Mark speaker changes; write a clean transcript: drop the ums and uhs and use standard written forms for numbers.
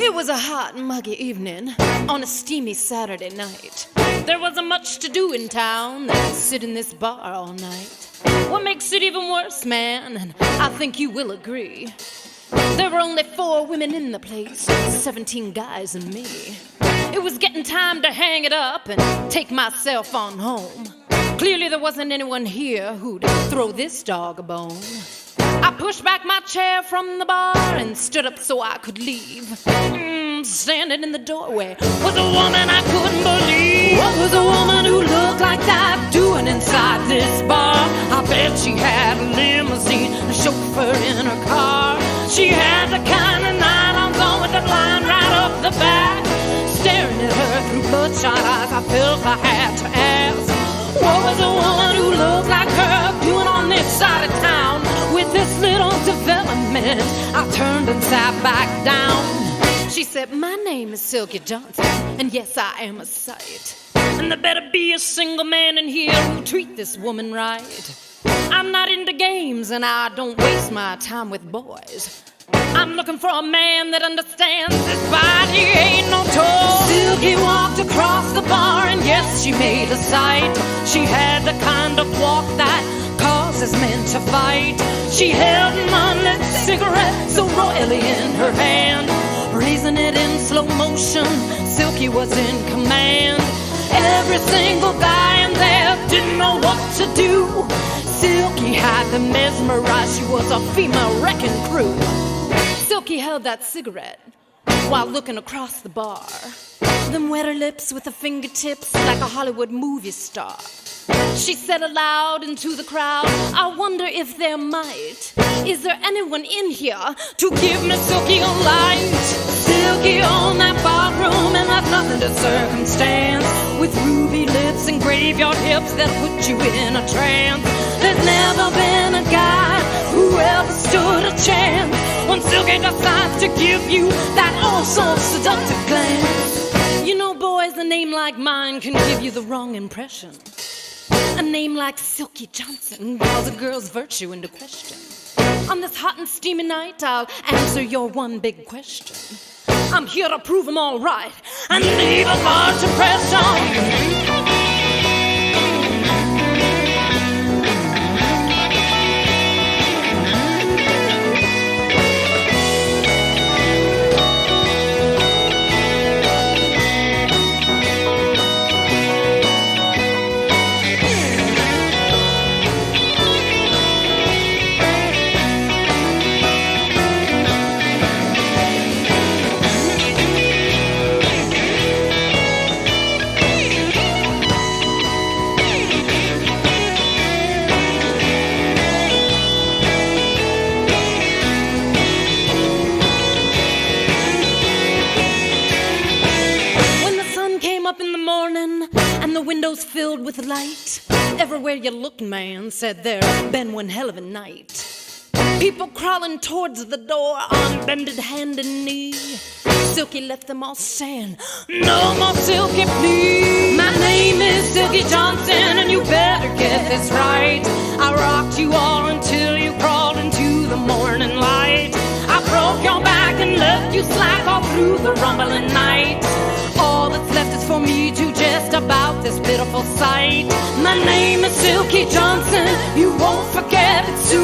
Speaker 1: It was a hot, muggy evening on a steamy Saturday night. There wasn't much to do in town than sit in this bar all night. What makes it even worse, man, and I think you will agree, there were only 4 women in the place, 17 guys and me. It was getting time to hang it up and take myself on home. Clearly there wasn't anyone here who'd throw this dog a bone. I pushed back my chair from the bar and stood up so I could leave. Standing in the doorway was a woman I couldn't believe. What was a woman who looked like that doing inside this bar? I bet she had a limousine, a chauffeur in her car. She had the kind of nylons on with the blind right up the back. Staring at her through bloodshot eyes, I felt I had to ask, what was a woman who looked like her doing on this side of town? With this little development, I turned and sat back down. She said, my name is Silky Johnson, and yes, I am a sight. And there better be a single man in here who'll treat this woman right. I'm not into games, and I don't waste my time with boys. I'm looking for a man that understands his body ain't no toy. Silky walked across the bar, and yes, she made a sight. She had the kind of walk that causes men to fight. She held an unlit cigarette so royally in her hand, raising it in slow motion. Silky was in command. Every single guy in there didn't know what to do. Silky had them mesmerized. She was a female wrecking crew. Silky held that cigarette while looking across the bar. Them wet her lips with her fingertips like a Hollywood movie star. She said aloud into the crowd, I wonder if there might. Is there anyone in here to give me Silky a light? Silky on that bar room, and that's nothing to circumstance. With ruby lips and graveyard hips that put you in a trance. There's never been a guy who ever stood a chance when Silky decides to give you that all-so-seductive glance. You know, boys, a name like mine can give you the wrong impression. A name like Silky Johnson calls a girl's virtue into question. On this hot and steamy night, I'll answer your one big question. I'm here to prove them all right and leave a large impression. Windows filled with light. Everywhere you looked, man, said there's been one hell of a night. People crawling towards the door on bended hand and knee. Silky left them all saying, no more Silky, please. My name is Silky Johnson, and you better get this right. I rocked you all until you crawled into the morning light. I broke your back and left you slack all through the rumbling night. All that's left is for me to jest about this pitiful sight. My name is Silky Johnson, you won't forget it soon.